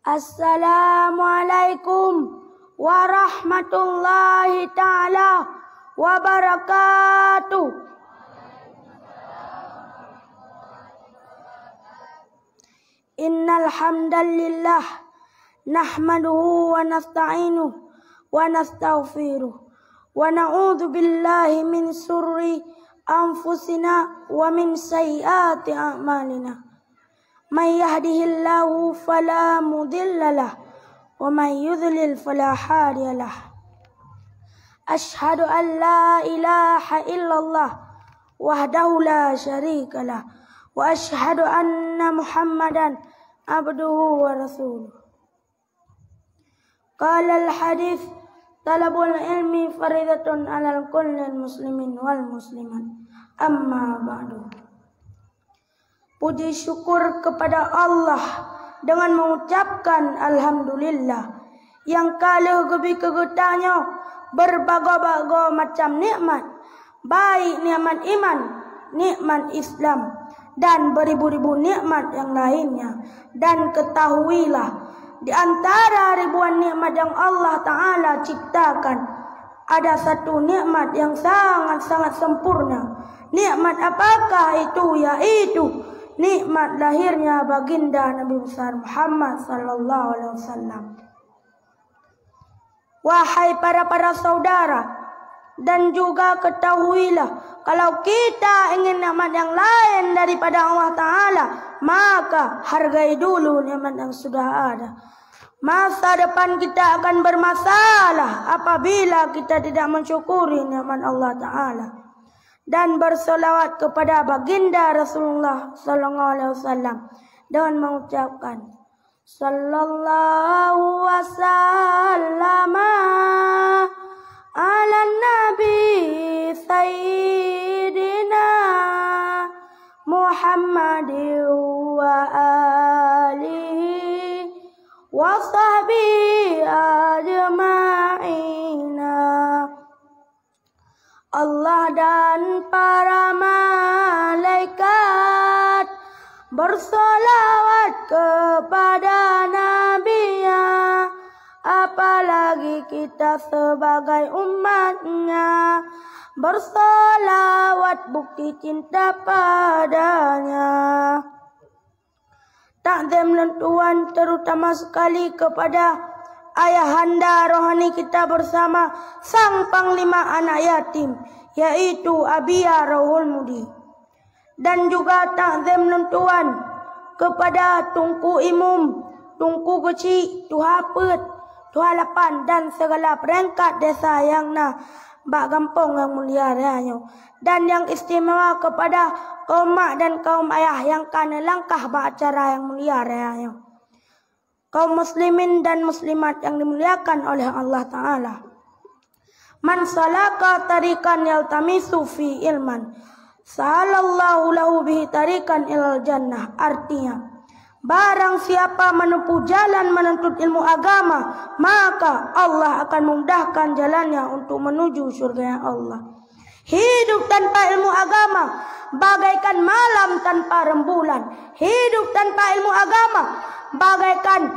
Assalamualaikum warahmatullahi ta'ala wabarakatuh. Innal hamdalillah nahmaduhu wa nasta'inuhu wa nastaghfiruh wa na'udzu billahi min syurri anfusina wa min sayyiati a'malina. May yahdihillahu fala mudilla lahu wa may yudlil fala hadiya lahu. Asyhadu an la ilaha illallah wahdahu la syarika lah wa asyhadu anna Muhammadan abduhu wa rasuluh. Qala al-hadits talabul ilmi faridatun 'alal kulli muslimin wal muslimat. Amma ba'du. Puji syukur kepada Allah dengan mengucapkan alhamdulillah yang kalau gebi kegetanya berbagai-bagai macam nikmat, baik nikmat iman, nikmat Islam dan beribu-ribu nikmat yang lainnya. Dan ketahuilah di antara ribuan nikmat yang Allah Ta'ala ciptakan ada satu nikmat yang sangat-sangat sempurna. Nikmat apakah itu? Yaitu nikmat lahirnya baginda Nabi besar Muhammad sallallahu alaihi wasallam. Wahai para saudara, dan juga ketahuilah kalau kita ingin nikmat yang lain daripada Allah Ta'ala, maka hargai dulu nikmat yang sudah ada. Masa depan kita akan bermasalah apabila kita tidak mensyukuri nikmat Allah Ta'ala. Dan bersolawat kepada baginda Rasulullah sallallahu alaihi wasallam dengan mengucapkan sallallahu wasallam ala nabi sayyidina Muhammadin wa alihi wa sahbihi ajma'ina. Allah dan para malaikat bersolawat kepada Nabi-Nya, apalagi kita sebagai umatnya bersolawat bukti cinta padanya. Takzim dan Tuhan terutama sekali kepada ayahanda rohani kita bersama sang panglima anak yatim, yaitu Abia Rohul Mudi. Dan juga takzim dan Tuhan kepada Tungku Imum, Tungku Kecil, Tuha Pet, Tuha Lapan dan segala perangkat desa yang bak kampung yang mulia raya. Dan yang istimewa kepada kaum mak dan kaum ayah yang kana langkah bak acara yang mulia raya. Kaum muslimin dan muslimat yang dimuliakan oleh Allah Ta'ala. Man salaka tarikan yaltamisu fi ilman, sahalallahu lahu bihi tarikan ilal jannah. Artinya, barang siapa menempuh jalan menuntut ilmu agama, maka Allah akan memudahkan jalannya untuk menuju surga Allah. Hidup tanpa ilmu agama bagaikan malam tanpa rembulan. Hidup tanpa ilmu agama bagaikan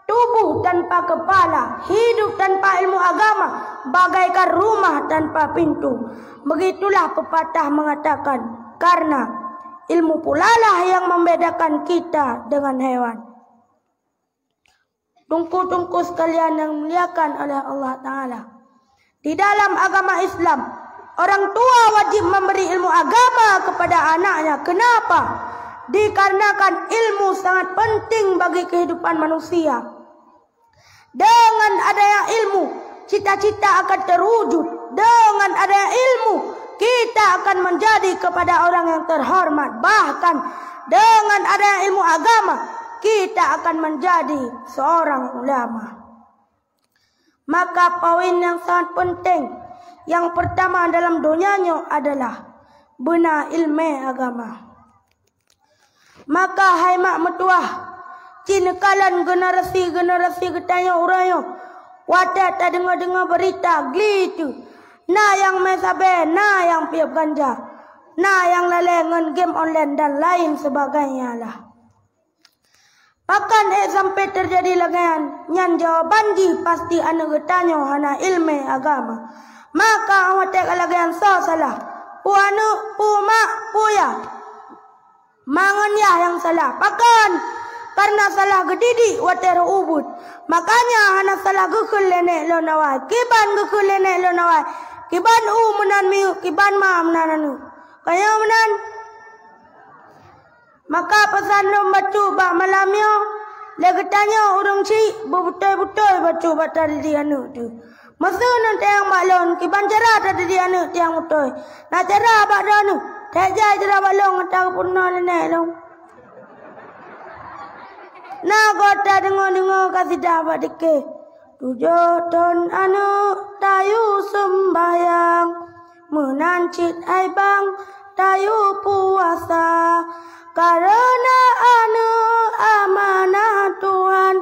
tubuh tanpa kepala. Hidup tanpa ilmu agama bagaikan rumah tanpa pintu. Begitulah pepatah mengatakan, karena ilmu pulalah yang membedakan kita dengan hewan. Tungku-tungku sekalian yang dimuliakan oleh Allah Ta'ala, di dalam agama Islam, orang tua wajib memberi ilmu agama kepada anaknya. Kenapa? Dikarenakan ilmu sangat penting bagi kehidupan manusia. Dengan adanya ilmu, cita-cita akan terwujud. Dengan adanya ilmu, kita akan menjadi kepada orang yang terhormat. Bahkan dengan adanya ilmu agama, kita akan menjadi seorang ulama. Maka poin yang sangat penting, yang pertama dalam dunianya adalah bina ilmu agama. Maka hai mak metuah, cinekalan generasi-generasi ketanya orangnya, wadah tak dengar-dengar berita gitu. Nah yang mesabe, nah yang piap ganja, nah yang lalengan game online dan lain sebagainya lah. Pakan sampai terjadi lagian. Nyan jawaban ji pasti anu getanyo hana ilmu agama. Maka awak tek lagian so salah. Pu anu, pu mak, pu ya. Mangan ya yang salah. Pakan karena salah gedidik water ubud. Makanya hana salah gukul lenek lo nawai. Kiban gukul lenek lo nawai. Kiban menan miu, kiban ma menan anu. Kaya menan. Maka pesan lo baca bak malamnya. Lega tanya orang cik betul-betul baca batal di anu tu. Masa nanti yang maklon kiban cara tadi di anu tiang betul. Nak cara bak anu. Tak jai cara balong tak pernah nenek lo. Nah kota dengar kasih dapat dike. 7 tahun anu tayu sembayang. Menancit ai bang tayu puasa. Karena anu amanah Tuhan.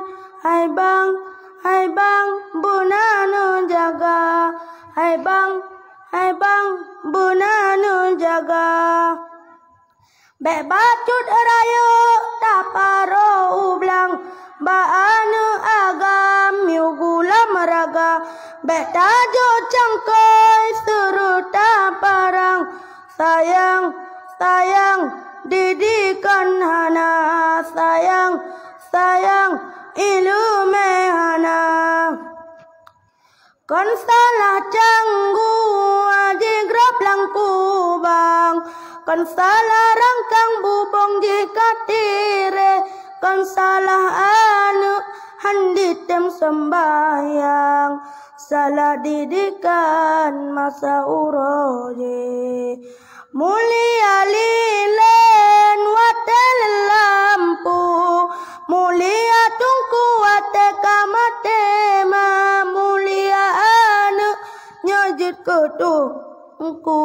Hai bang bunanu jaga. Hai bang bunanu jaga. Bek bacut raya taparo ublang. Ba anu agam miugula meraga. Bek tajo cangkoi suruh taparang. Sayang didikan hana. Sayang ilume hana. Kon salah canggu aji grab langku bang. Kon salah rangkang bubong jika tire. Kon salah anu handitem sembayang. Salah didikan masa uroje. Mulia lilen watel lampu. Mulia tungku wate kamatema. Mulia anu nyajut kedungku.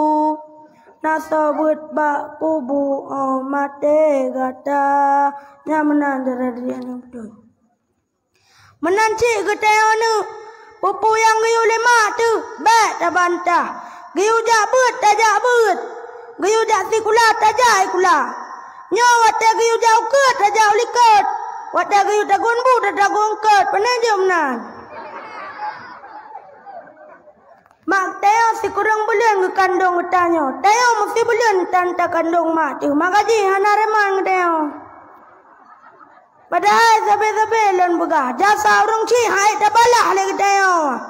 Nasabut bak kubu mate gata. Nyamanan dari anu betul. Menanci gata anu. Pupu yang giu lima tu. Bek tak bantah. Giu jak but tak jak but. Giu jak si kula tak jak kula. Nyawa wate giu jak uket tak jak uliket. Wate giu tak gunbu tak jak gungket. Pernah jom nan. Mak teo si kurang bulan ke kandung utanyo. Teo mesti bulan tanta kandung mak tu. Makaji hana reman ke teo. Padahal sabe-sabe lon begah. Jasa orang cik hai tak balah lagi teo.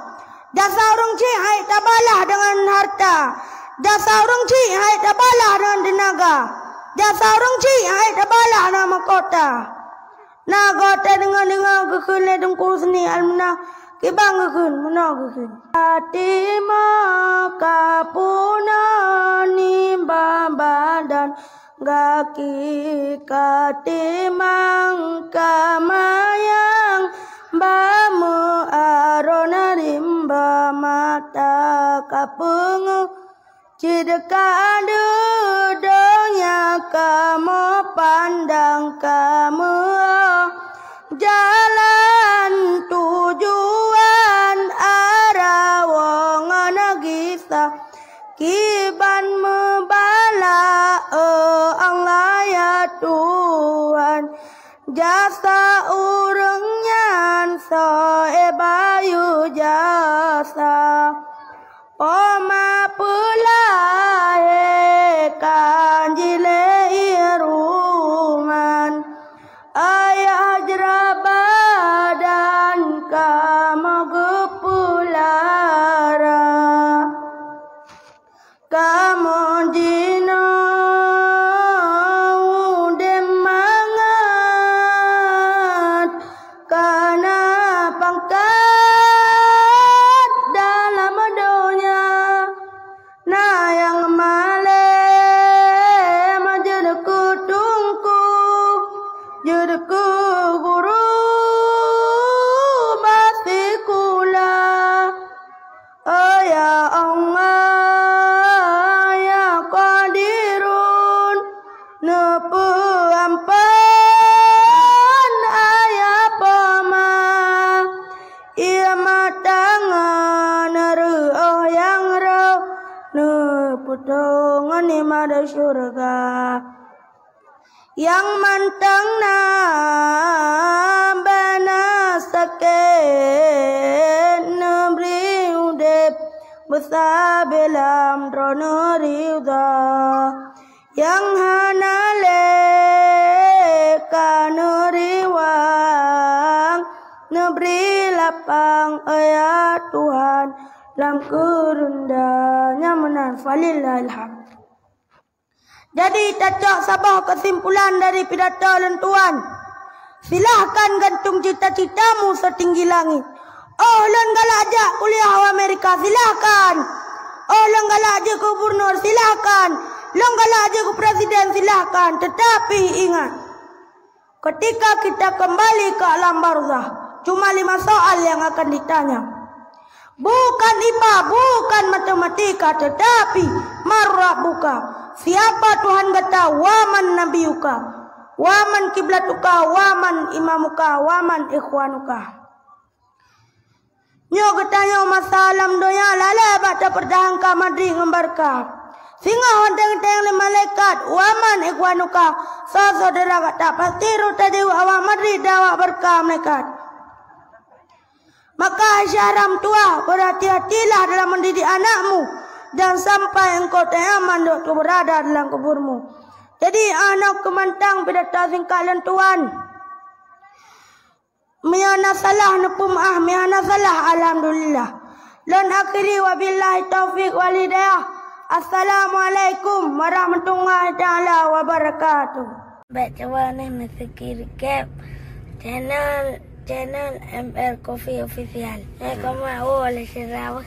Jasa orang cik hai tak balah dengan harta. Jasa orang cik hai tak balah dengan tenaga. Jasa orang cik hai tak balah dengan mahkota. Nah kota dengar kekun dengku seni almana. Kibang kekun, mana kekun. Fatima kapuna ni badan. Gaki katimang kamayang. Bamu arona rimba mata kapungu. Cideka dudonya kamu pandang kamu. Jalan tujuan arah wongan gisa. Kiban membala Allah ya Tuhan. Jasa urangnya soe bayu jasa. Oma pula kanjile iruman. Ayah jerabadan kamu gepulara. Kamu dino demangat. Karena pangkat dalam dunia. Nah yang malem jadiku tungku. Jadiku guru basikula. Oh ya Allah ya qadirun. Nepu ampan ayah pama. Ia matangan ruh yang roh. Nepu tongan imada surga. Yang mantang na ridha yang hanale kaneriwang neberi lapang ayat Tuhan dalam kerendahnya menan falillahilham. Jadi cacak sabah kesimpulan dari pidato lentuan. Silahkan gantung cita-citamu setinggi langit. Oh lon galak ajak kuliah Amerika, silahkan. Oh lon galak ajak gubernur, silahkan. Lon galak ajak presiden, silahkan. Tetapi ingat, ketika kita kembali ke alam barzah, cuma 5 soal yang akan ditanya. Bukan IPA, bukan matematika, tetapi marrabuka. Siapa Tuhan kata? Waman nabiyuka, waman kiblatuka, waman imamuka, waman ikhwanuka. Nyo ketanya masalam doya lala bata perdahangka madri ngembarka. Singa honteng-teng le malaikat, waman ikhwanuka. Saudara kata pasti ruta dewa awak madri dawa berkah malaikat. Maka syaram tua, berhati-hatilah dalam mendidik anakmu. Dan sampai engkau aman waktu berada dalam kuburmu. Jadi anak kemantang pidato singkat lentuan. Miana salah nepumah, miana salah alhamdulillah. Dan akhiri wabillahi taufiq walhidayah. Assalamualaikum warahmatullahi taala wabarakatuh. Baca ni mesti recap channel ML Coffee Official. Kamu oleh siapa?